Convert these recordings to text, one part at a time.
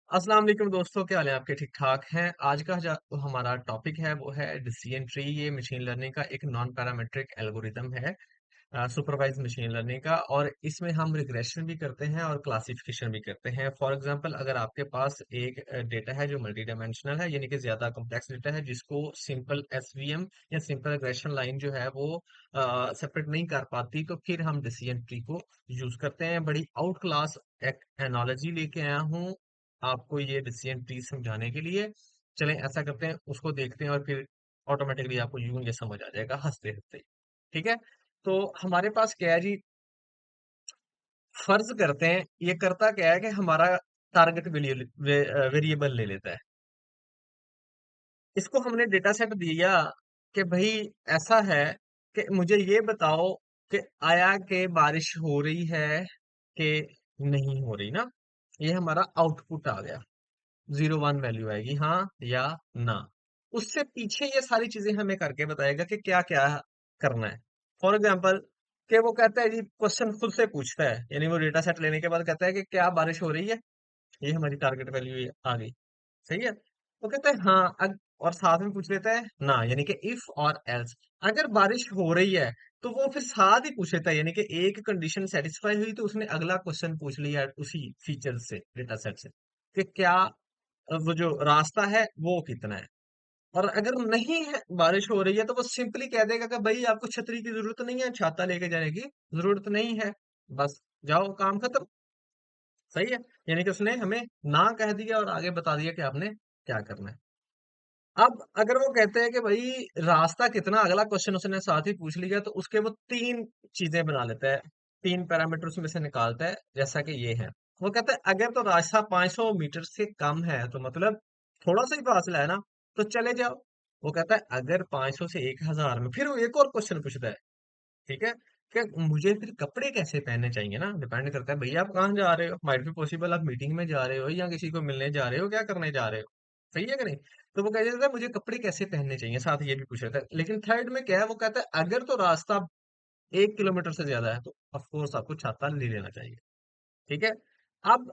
अस्सलाम वालेकुम दोस्तों, क्या हाल है आपके? ठीक ठाक हैं? आज का जो हमारा टॉपिक है वो है डिसीजन ट्री। ये मशीन लर्निंग का एक नॉन पैरामेट्रिक एल्गोरिदम है, सुपरवाइज्ड मशीन लर्निंग का। और इसमें हम रिग्रेशन भी करते हैं और क्लासिफिकेशन भी करते हैं। फॉर एग्जांपल, अगर आपके पास एक डेटा है जो मल्टी डायमेंशनल है, यानी कि ज्यादा कॉम्प्लेक्स डेटा है, जिसको सिंपल एसवीएम या सिंपल रिग्रेशन लाइन जो है वो सेपरेट नहीं कर पाती, तो फिर हम डिसीजन ट्री को यूज करते हैं। बड़ी आउट क्लास एक एनालॉजी लेके आया हूँ आपको ये डिसीजन ट्री समझाने के लिए। चलें ऐसा करते हैं, उसको देखते हैं और फिर ऑटोमेटिकली आपको यूं ये समझ आ जाएगा हंसते हंसते। ठीक है, तो हमारे पास क्या है जी? फर्ज करते हैं, ये करता क्या है कि हमारा टारगेट वेरिएबल ले लेता है। इसको हमने डेटा सेट दिया कि भाई ऐसा है कि मुझे ये बताओ कि आया कि बारिश हो रही है कि नहीं हो रही ना। ये हमारा आउटपुट आ गया, 01 वैल्यू आएगी, हाँ या ना। उससे पीछे ये सारी चीजें हमें करके बताएगा कि क्या क्या करना है। फॉर एग्जाम्पल, कि वो कहता है जी, क्वेश्चन खुद से पूछता है, यानी वो डेटा सेट लेने के बाद कहता है कि क्या बारिश हो रही है। ये हमारी टारगेट वैल्यू आ गई। सही है, वो कहता है हाँ और साथ में पूछ लेता है ना, यानी कि इफ और एल्स। अगर बारिश हो रही है तो वो फिर साथ ही पूछ लेता है, यानी कि एक कंडीशन सेटिस्फाई हुई तो उसने अगला क्वेश्चन पूछ लिया उसी फीचर से, डेटा सेट से, कि क्या वो जो रास्ता है वो कितना है। और अगर नहीं है, बारिश हो रही है, तो वो सिंपली कह देगा कि भाई आपको छतरी की जरूरत नहीं है, छाता लेके जाने की जरूरत नहीं है, बस जाओ, काम खत्म। सही है, यानी कि उसने हमें ना कह दिया और आगे बता दिया कि आपने क्या करना है। अब अगर वो कहते हैं कि भाई रास्ता कितना, अगला क्वेश्चन उसने साथ ही पूछ लिया, तो उसके वो तीन चीजें बना लेता है, तीन पैरामीटर उसमें से निकालता है, जैसा कि ये है। वो कहता है अगर तो रास्ता 500 मीटर से कम है, तो मतलब थोड़ा सा ही फासला है ना, तो चले जाओ। वो कहता है अगर 500 से 1000 में, फिर वो एक और क्वेश्चन पूछता है। ठीक है, कि मुझे फिर कपड़े कैसे पहनने चाहिए ना, डिपेंड करता है भैया आप कहाँ जा रहे हो। माइट भी पॉसिबल आप मीटिंग में जा रहे हो या किसी को मिलने जा रहे हो, क्या करने जा रहे हो। सही है कि नहीं? तो वो कह देता है मुझे कपड़े कैसे पहनने चाहिए, साथ ये भी पूछ रहा था। लेकिन थर्ड में क्या है, वो कहता है अगर तो रास्ता 1 किलोमीटर से ज्यादा है, तो ऑफकोर्स आपको छाता ले लेना चाहिए। ठीक है, अब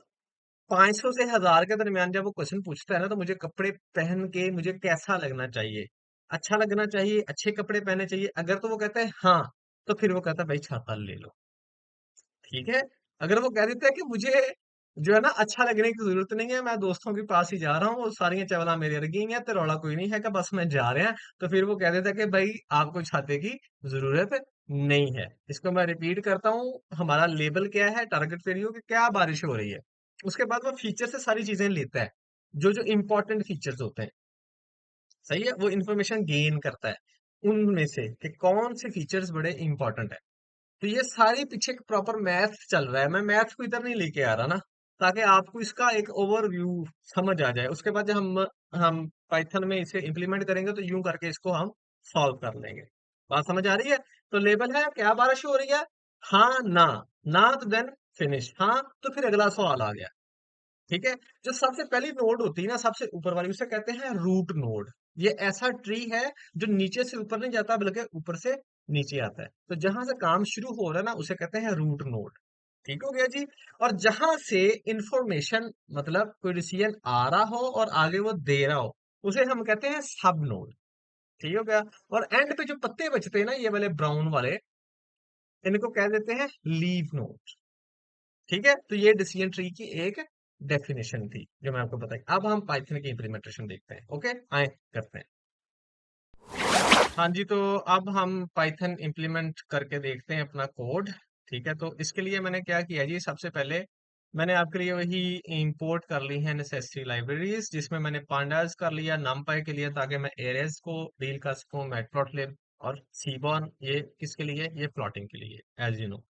500 से 1000 के दरमियान जब वो क्वेश्चन पूछता है ना, तो मुझे कपड़े पहन के मुझे कैसा लगना चाहिए, अच्छा लगना चाहिए, अच्छे कपड़े पहनने चाहिए। अगर तो वो कहता है हाँ, तो फिर वो कहता है भाई छाता ले लो। ठीक है, अगर वो कह देता है कि मुझे जो है ना अच्छा लगने की जरूरत नहीं है, मैं दोस्तों के पास ही जा रहा हूँ, वो सारी चवला मेरे वर्गी ही हैं, तो रौला कोई नहीं है कि बस मैं जा रहे हैं, तो फिर वो कह देता है कि भाई आपको छाते की जरूरत नहीं है। इसको मैं रिपीट करता हूँ, हमारा लेबल क्या है, टारगेट वेरियो कि क्या बारिश हो रही है। उसके बाद वो फीचर से सारी चीजें लेता है, जो जो इंपॉर्टेंट फीचर्स होते हैं। सही है, वो इंफॉर्मेशन गेन करता है उनमें से कि कौन से फीचर्स बड़े इंपॉर्टेंट है। तो ये सारी पीछे एक प्रॉपर मैथ चल रहा है, मैं मैथ को इधर नहीं लेके आ रहा ना, ताकि आपको इसका एक ओवरव्यू समझ आ जाए। उसके बाद जब हम पाइथन में इसे इंप्लीमेंट करेंगे, तो यूं करके इसको हम सॉल्व कर लेंगे। बात समझ आ रही है? तो लेबल है क्या बारिश हो रही है, हाँ ना, ना तो देन फिनिश, हाँ तो फिर अगला सवाल आ गया। ठीक है, जो सबसे पहली नोड होती है ना, सबसे ऊपर वाली, उसे कहते हैं रूट नोड। ये ऐसा ट्री है जो नीचे से ऊपर नहीं जाता, बल्कि ऊपर से नीचे आता है। तो जहां से काम शुरू हो रहा है ना, उसे कहते हैं रूट नोड। ठीक हो गया जी। और जहां से इंफॉर्मेशन, मतलब कोई डिसीजन आ रहा हो और आगे वो दे रहा हो, उसे हम कहते हैं सब नोड। ठीक हो गया। और एंड पे जो पत्ते बचते हैं ना, ये वाले ब्राउन वाले, इनको कह देते हैं लीव नोड। ठीक है, तो ये डिसीजन ट्री की एक डेफिनेशन थी जो मैं आपको बताई। अब हम पाइथन की इंप्लीमेंटेशन देखते हैं। ओके, आए करते हैं। हाँ जी, तो अब हम पाइथन इंप्लीमेंट करके देखते हैं अपना कोड। ठीक है, तो इसके लिए मैंने क्या किया जी, सबसे पहले मैंने आपके लिए वही इंपोर्ट कर ली है नेसेसरी लाइब्रेरीज, जिसमें मैंने पांडास कर लिया numpy के लिए, ताकि मैं एरेज को डील कर सकूं, मैटप्लॉटलिब और सीबॉर्न, ये किसके लिए, ये प्लॉटिंग के लिए, एज यू नो।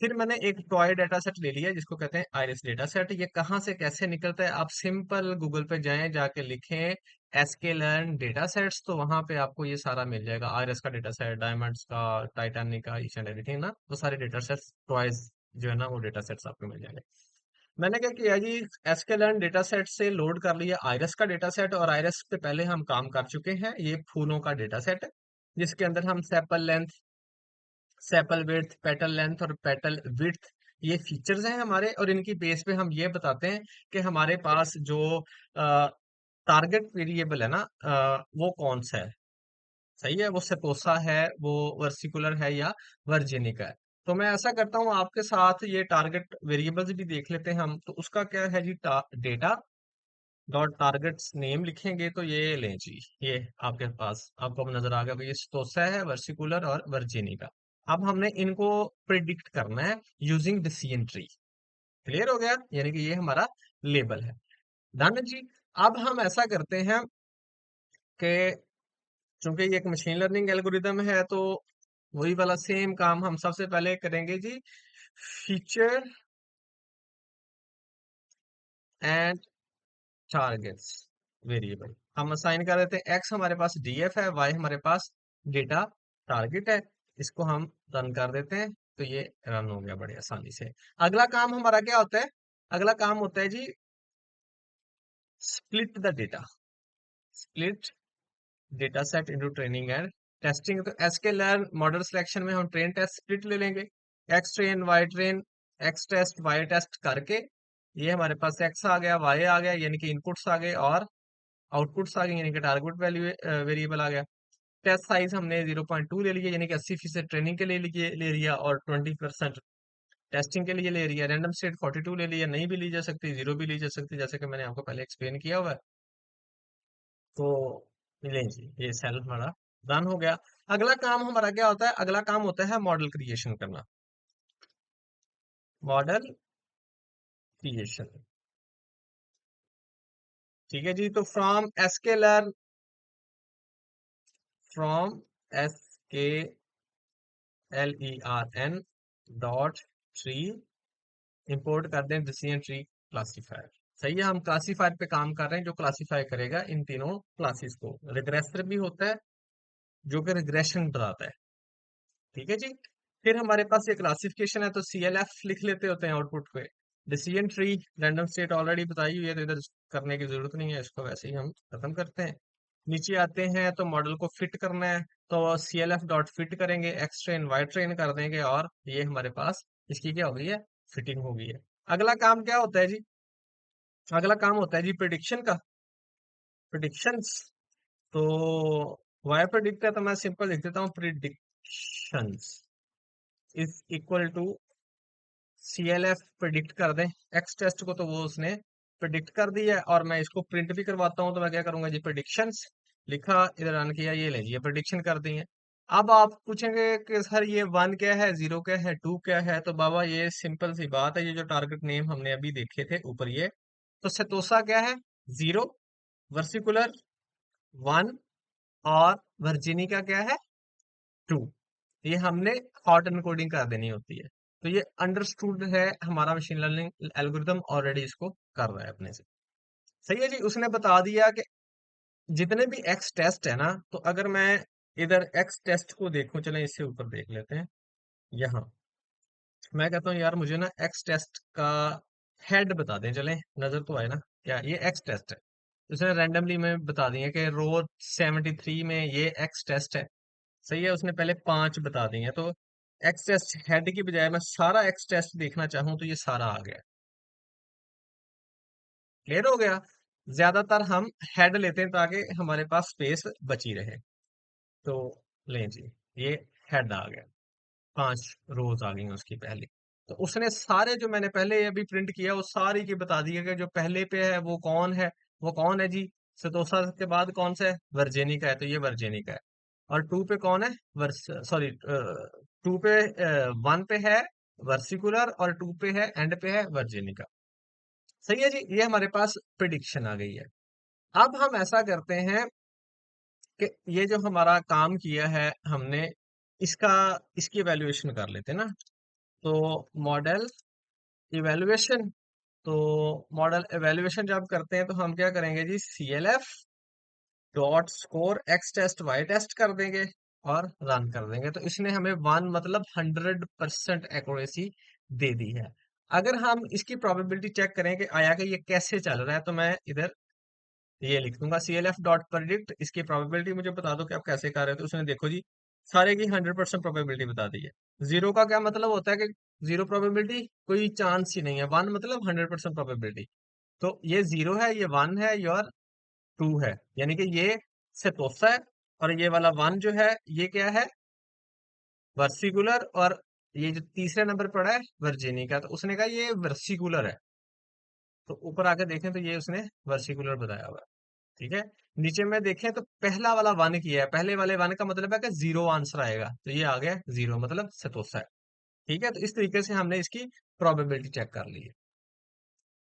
फिर मैंने एक टॉय डेटा सेट ले लिया जिसको कहते हैं आइरिस डेटा सेट। ये कहाँ से कैसे निकलता है, आप सिंपल गूगल पे जाएं, जाके लिखें एसके लर्न डेटा सेट्स, तो वहां पे आपको ये सारा मिल जाएगा। आइरिस का डेटा सेट, डायमंड्स का, टाइटैनिक का, ईच एंड एवरीथिंग ना, वो सारे डेटा सेट्स, टॉयज जो है ना, वो डेटा सेट्स आपको मिल जाएंगे। मैंने क्या किया जी, एसके लर्न डेटा सेट से लोड कर लिया आइरिस का डेटा सेट। और आइरिस पे पहले हम काम कर चुके हैं, ये फूलों का डेटा सेट है, जिसके अंदर हम sepal length, sepal width, petal length और पेटल विड्थ, ये फीचर्स हैं हमारे, और इनकी बेस पे हम ये बताते हैं कि हमारे पास जो टारगेट वेरिएबल है ना, वो कौन सा है। सही है, वो सेतोसा है, वो वर्सिकुलर है, या वर्जेनिका है। तो मैं ऐसा करता हूँ, आपके साथ ये टारगेट वेरिएबल्स भी देख लेते हैं हम। तो उसका क्या है जी, डेटा डॉट टारगेट्स नेम लिखेंगे तो ये लें जी, ये आपके पास आपको अब नजर आ गया कि ये सेतोसा है, वर्सिकुलर और वर्जेनिका। अब हमने इनको प्रिडिक्ट करना है यूजिंग डिसीजन ट्री। क्लियर हो गया, यानी कि ये हमारा लेबल है। डन जी। अब हम ऐसा करते हैं कि चूंकि ये एक मशीन लर्निंग एल्गोरिदम है, तो वही वाला सेम काम हम सबसे पहले करेंगे जी। फीचर एंड टारगेट्स वेरिएबल हम असाइन कर देते हैं। एक्स हमारे पास डीएफ है, वाई हमारे पास डेटा टारगेट है। इसको हम रन कर देते हैं, तो ये रन हो गया बड़ी आसानी से। अगला काम हमारा क्या होता है? अगला काम होता है जी, split the data. Split data set into training and testing. तो एसके लर्न मॉडल सिलेक्शन में हम ट्रेन टेस्ट स्प्लिट ले लेंगे। X train, Y train, X test, Y test करके ये हमारे पास एक्स आ गया, वाई आ गया, यानी कि इनपुट्स आ गए, और आउटपुट्स आ गए, यानी कि टारगेट वैल्यू वेरिएबल आ गया। टेस्ट साइज हमने 0.2 ले लिया, यानी कि 80% ट्रेनिंग के लिए ले लिया, और 20% टेस्टिंग के लिए ले लिया। रैंडम स्टेट 42 ले लिया, नहीं भी ली जा सकती, जीरो भी ली जा सकती, जैसे कि मैंने आपको पहले एक्सप्लेन किया हुआ है। तो लें जी, ये सेल हमारा डन हो गया। अगला काम हमारा क्या होता है? अगला काम होता है मॉडल क्रिएशन करना। मॉडल क्रिएशन, ठीक है जी। तो फ्रॉम एस के LERN डॉट ट्री इंपोर्ट कर दें डिसीजन ट्री क्लासीफायर। सही है, हम क्लासीफायर पे काम कर रहे हैं जो क्लासीफाई करेगा इन तीनों क्लासेस को। रिग्रेसर भी होता है जो कि रिग्रेशन बताता है। ठीक है जी। फिर हमारे पास ये क्लासिफिकेशन है, तो CLF लिख लेते होते हैं आउटपुट पे। Decision tree random state already बताई हुई है, तो इधर करने की जरूरत नहीं है, इसको वैसे ही हम खत्म करते हैं। नीचे आते हैं तो मॉडल को फिट करना है, तो CLF डॉट फिट करेंगे, एक्स ट्रेन वाई ट्रेन कर देंगे, और ये हमारे पास इसकी क्या हो गई है, फिटिंग हो गई है। अगला काम क्या होता है जी? अगला काम होता है जी प्रिडिक्शन का। प्रिडिक्शंस, तो वाई प्रिडिक्ट है, तो मैं सिंपल लिख देता हूँ, predictions is equal to CLF predict कर दें। एक्स टेस्ट को तो वो उसने प्रिडिक्ट कर दिया है, और मैं इसको प्रिंट भी करवाता हूं, तो मैं क्या करूंगा जी, प्रिडिक्शंस लिखा, इधर रन किया, ये ले ये प्रिडिक्शन कर दी है। अब आप पूछेंगे कि सर ये वन क्या है, जीरो क्या है, टू क्या है? तो बाबा ये सिंपल सी बात है, ये जो टारगेट नेम हमने अभी देखे थे ऊपर ये, तो सेतोसा क्या है, जीरो, वर्सिकुलर वन, और वर्जिनी का क्या है, टू। ये हमने हॉट एनकोडिंग कर देनी होती है। तो ये अंडरस्टूड है, हमारा मशीन लर्निंग एल्गोरिदम ऑलरेडी इसको कर रहा है अपने से। सही है जी। उसने बता दिया कि जितने भी एक्स टेस्ट है ना, तो अगर मैं इधर एक्स टेस्ट को देखूं, चलें इससे ऊपर देख लेते हैं। यहाँ मैं कहता हूँ यार, मुझे ना एक्स टेस्ट का हेड बता दें, चलें नजर तो आए ना। क्या ये एक्स टेस्ट है? उसने रैंडमली में बता दिया कि रो 73 में ये एक्स टेस्ट है। सही है, उसने पहले 5 बता दी है, तो एक्स टेस्ट हेड की बजाय मैं सारा एक्स टेस्ट देखना चाहूं, तो ये सारा आ गया। क्लियर हो गया। ज्यादातर हम हेड लेते हैं ताकि हमारे पास स्पेस बची रहे। तो लें जी, ये हेड आ गया, 5 रोज आ गई उसकी पहली। तो उसने सारे जो मैंने पहले अभी प्रिंट किया, वो सारी की बता दिया कि जो पहले पे है वो कौन है। वो कौन है जी? सतोसा के बाद कौन सा है? वर्जेनी का है, तो ये वर्जेनी का है। और टू पे कौन है? वर्स सॉरी, टू पे, वन पे है वर्सिकुलर, और टू पे है, एंड पे है वर्जेनी का। सही है जी, ये हमारे पास प्रिडिक्शन आ गई है। अब हम ऐसा करते हैं कि ये जो हमारा काम किया है हमने, इसका इसकी इवेल्युएशन कर लेते हैं ना। तो मॉडल इवेल्युएशन, तो मॉडल इवेल्युएशन जब करते हैं, तो हम क्या करेंगे जी, CLF dot score X test Y test कर देंगे, और रन कर देंगे। तो इसने हमें वन मतलब 100% एक्यूरेसी दे दी है। अगर हम इसकी प्रोबेबिलिटी चेक करें कि आया कि ये कैसे चल रहा है, तो मैं इधर ये लिख दूंगा, CLF डॉट प्रेडिक्ट, इसकी प्रोबेबिलिटी मुझे बता दो कि आप कैसे कर रहे हो। तो उसने देखो जी, सारे की 100% प्रोबेबिलिटी बता दी है। जीरो का क्या मतलब होता है कि जीरो प्रोबेबिलिटी, कोई चांस ही नहीं है। वन मतलब 100% प्रोबेबिलिटी। तो ये जीरो है, ये वन है, ये और टू है, यानी कि ये सेतोसा है। और ये वाला वन जो है ये क्या है, वर्सिकुलर। और ये जो तीसरे नंबर पड़ा है वर्जीनी का, तो उसने कहा ये वर्सिकुलर है। तो ऊपर आके देखें तो ये उसने वर्सिकुलर बताया हुआ है। ठीक है। नीचे में देखें तो पहला वाला वन किया है, पहले वाले वन का मतलब है कि जीरो आंसर आएगा, तो ये आ गया जीरो, मतलब सतोसा है। ठीक है, तो इस तरीके से हमने इसकी प्रोबेबिलिटी चेक कर ली है।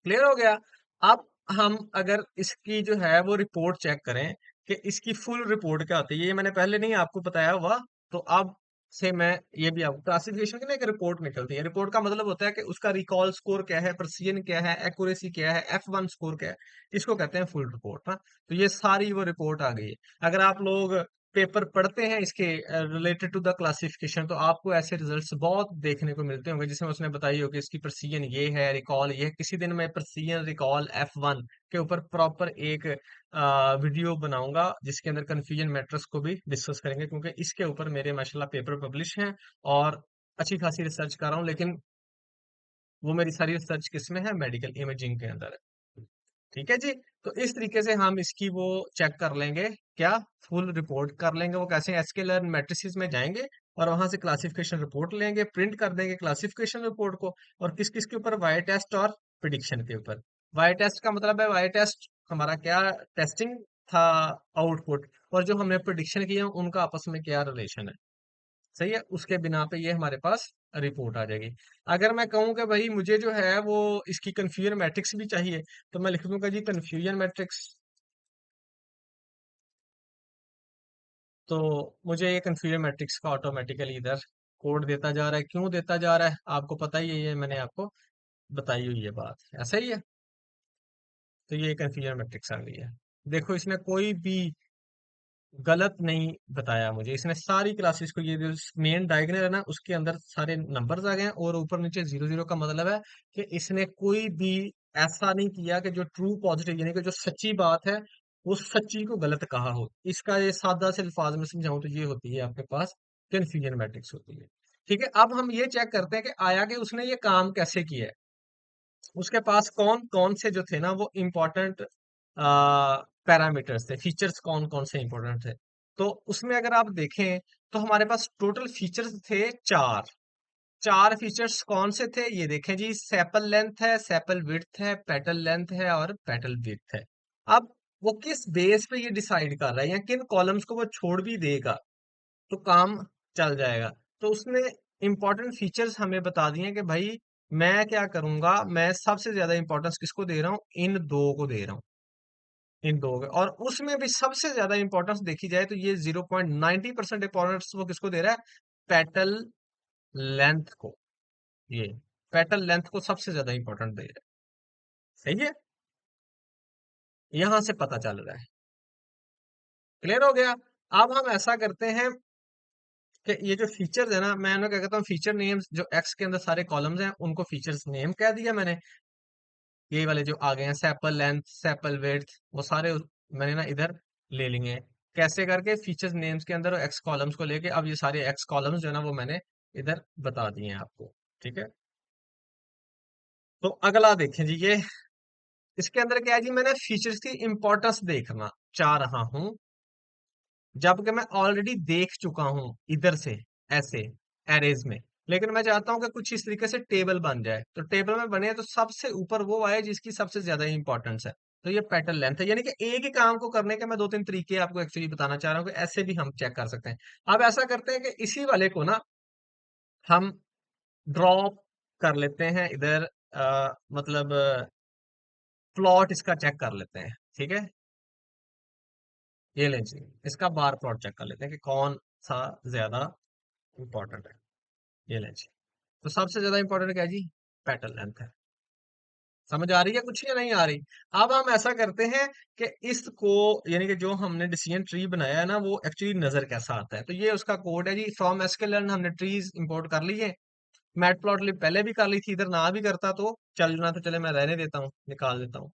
क्लियर हो गया। अब हम अगर इसकी जो है वो रिपोर्ट चेक करें कि इसकी फुल रिपोर्ट क्या होती है, ये मैंने पहले नहीं आपको बताया हुआ। तो अब से मैं ये भी आपको, क्लासिफिकेशन की ना एक रिपोर्ट निकलती है। रिपोर्ट का मतलब होता है कि उसका रिकॉल स्कोर क्या है, प्रिसिजन क्या है, एक्यूरेसी क्या है, F1 स्कोर क्या है। इसको कहते हैं फुल रिपोर्ट ना। तो ये सारी वो रिपोर्ट आ गई है। अगर आप लोग पेपर पढ़ते हैं इसके रिलेटेड टू द क्लासिफिकेशन, तो आपको ऐसे रिजल्ट्स बहुत देखने को मिलते होंगे जिसमें उसने बताई होगी इसकी प्रिसीजन ये है, रिकॉल ये है। किसी दिन मैं प्रिसीजन रिकॉल F1 के ऊपर प्रॉपर एक वीडियो बनाऊंगा जिसके अंदर कंफ्यूजन मैट्रिक्स को भी डिस्कस करेंगे, क्योंकि इसके ऊपर मेरे माशाल्लाह पेपर पब्लिश हैं और अच्छी खासी रिसर्च कर रहा हूँ। लेकिन वो मेरी सारी रिसर्च किसमें है, मेडिकल इमेजिंग के अंदर है। ठीक है जी। तो इस तरीके से हम इसकी वो चेक कर लेंगे, क्या, फुल रिपोर्ट कर लेंगे। वो कैसे, एसक्यूएल मैट्रिसेस में जाएंगे और वहां से क्लासिफिकेशन रिपोर्ट लेंगे, प्रिंट कर देंगे क्लासिफिकेशन रिपोर्ट को। और किस किस के ऊपर, वाई टेस्ट और प्रिडिक्शन के ऊपर। वाई टेस्ट का मतलब है, वाई टेस्ट हमारा क्या टेस्टिंग था, आउटपुट। और जो हमने प्रिडिक्शन किया उनका आपस में क्या रिलेशन है, सही है। उसके बिना पे ये हमारे पास रिपोर्ट आ जाएगी। अगर मैं कहूँ कि भाई मुझे जो है वो इसकी कन्फ्यूजन मैट्रिक्स भी चाहिए, तो मैं लिख दूंगा जी कन्फ्यूजन मैट्रिक्स। तो मुझे ये कन्फ्यूजन मैट्रिक्स का ऑटोमेटिकली इधर कोड देता जा रहा है। क्यों देता जा रहा है आपको पता ही है, ये मैंने आपको बताई हुई है बात, ऐसा ही है। तो ये कन्फ्यूजन मैट्रिक्स आ गई है। देखो इसने कोई भी गलत नहीं बताया मुझे, इसने सारी क्लासेस को, ये जो मेन डायग्नल है ना उसके अंदर सारे नंबर्स आ गए हैं और ऊपर नीचे जीरो जीरो का मतलब है कि इसने कोई भी ऐसा नहीं किया कि जो ट्रू पॉजिटिव, यानी कि जो सच्ची बात है वो सच्ची को गलत कहा हो। इसका ये सादा से अल्फाज में समझाऊं तो ये होती है आपके पास कंफ्यूजन मैट्रिक्स होती है। ठीक है, अब हम ये चेक करते हैं कि आया कि उसने ये काम कैसे किया है। उसके पास कौन कौन से जो थे ना वो इम्पोर्टेंट पैरामीटर्स थे, फीचर्स कौन कौन से इंपॉर्टेंट थे। तो उसमें अगर आप देखें तो हमारे पास टोटल फीचर्स थे चार। चार फीचर्स कौन से थे ये देखें जी, सेपल लेंथ है, सेपल विड्थ है, पेटल लेंथ है और पेटल विड्थ है। अब वो किस बेस पे ये डिसाइड कर रहा है या किन कॉलम्स को वो छोड़ भी देगा तो काम चल जाएगा। तो उसने इंपॉर्टेंट फीचर्स हमें बता दिए हैं कि भाई मैं क्या करूंगा, मैं सबसे ज्यादा इंपॉर्टेंस किसको दे रहा हूँ, इन दो को दे रहा हूँ, इन दो को। और उसमें भी सबसे ज्यादा इंपॉर्टेंस देखी जाए तो ये 0.90% इंपॉर्टेंस वो किसको दे रहा है, पेटल लेंथ को। ये पेटल लेंथ को सबसे ज्यादा इंपॉर्टेंट दे रहा है। सही है, यहां से पता चल रहा है। क्लियर हो गया। अब हम ऐसा करते हैं कि ये जो फीचर्स है ना, मैं ना क्या कहता हूँ, फीचर नेम्स जो एक्स के अंदर सारे कॉलम्स हैं उनको फीचर्स नेम कह दिया मैंने। ये वाले जो आ गए हैं, सेपल लेंथ, सेपल विड्थ, वो सारे मैंने ना इधर ले लिए हैं। कैसे करके, फीचर्स नेम्स के अंदर एक्स कॉलम्स को लेके अब ये सारे एक्स कॉलम्स जो है ना वो मैंने इधर बता दिए हैं आपको। ठीक है, तो अगला देखें जी, ये इसके अंदर क्या है जी, मैंने फीचर्स की इंपॉर्टेंस देखना चाह रहा हूं, जबकि मैं ऑलरेडी देख चुका हूं इधर से, ऐसे एरेज में। लेकिन मैं चाहता हूं कि कुछ इस तरीके से टेबल बन जाए, तो टेबल में बने तो सबसे ऊपर वो आए जिसकी सबसे ज्यादा इंपॉर्टेंस है। तो ये पैटर्न लेंथ है, यानी कि एक ही काम को करने के मैं दो तीन तरीके आपको एक्चुअली बताना चाह रहा हूँ कि ऐसे भी हम चेक कर सकते हैं। अब ऐसा करते हैं कि इसी वाले को ना हम ड्रॉप कर लेते हैं इधर, मतलब प्लॉट इसका चेक कर लेते हैं। ठीक है, ये लें जी, इसका बार प्लॉट चेक कर लेते हैं कि कौन सा ज्यादा इंपॉर्टेंट है। ये लें जी, तो सबसे ज्यादा इंपॉर्टेंट क्या है जी, पेटल लेंथ है। समझ आ रही है कुछ या नहीं आ रही। अब हम ऐसा करते हैं कि इसको, यानी कि जो हमने डिसीजन ट्री बनाया है ना वो एक्चुअली नजर कैसा आता है, तो ये उसका कोड है जी। फ्रॉम एसक्यूएल हमने ट्रीज इंपोर्ट कर ली है। मैटप्लॉटलिब पहले भी कर ली थी, इधर ना भी करता तो चलना, तो चले मैं रहने देता हूँ, निकाल देता हूँ।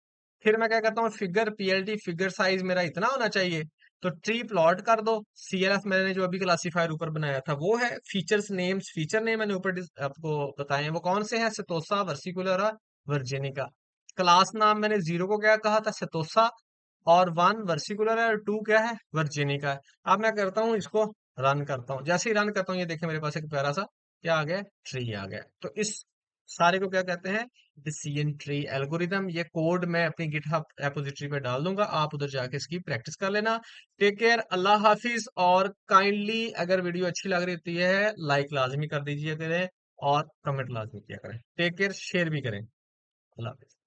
फिर मैं क्या करता हूँ, फिगर पीएलटी फिगर साइज मेरा इतना होना चाहिए। तो ट्री प्लॉट कर दो। CLF मैंने जो अभी क्लासीफायर ऊपर बनाया था वो है। फीचर्स नेम्स, फीचर नेम मैंने ऊपर आपको बताए हैं, वो कौन से हैं? सेतोसा, वर्सिकुलर और वर्जेनिका। क्लास नाम मैंने जीरो को क्या कहा था? सेतोसा। और वन वर्सिकुलर है और टू क्या है? वर्जेनिका है। अब मैं करता हूँ इसको, रन करता हूँ। जैसे ही रन करता हूँ ये देखिए मेरे पास एक प्यारा सा क्या आ गया? ट्री आ गया। तो इस सारे को क्या कहते हैं? Decision tree algorithm. ये कोड मैं अपनी गिटहब रेपोजिटरी पे डाल दूंगा, आप उधर जाके इसकी प्रैक्टिस कर लेना। टेक केयर, अल्लाह हाफिज। और काइंडली अगर वीडियो अच्छी लग रही होती है लाइक लाजमी कर दीजिए करें और कमेंट लाजमी किया करें। टेक केयर, शेयर भी करें। अल्लाह हाफिज।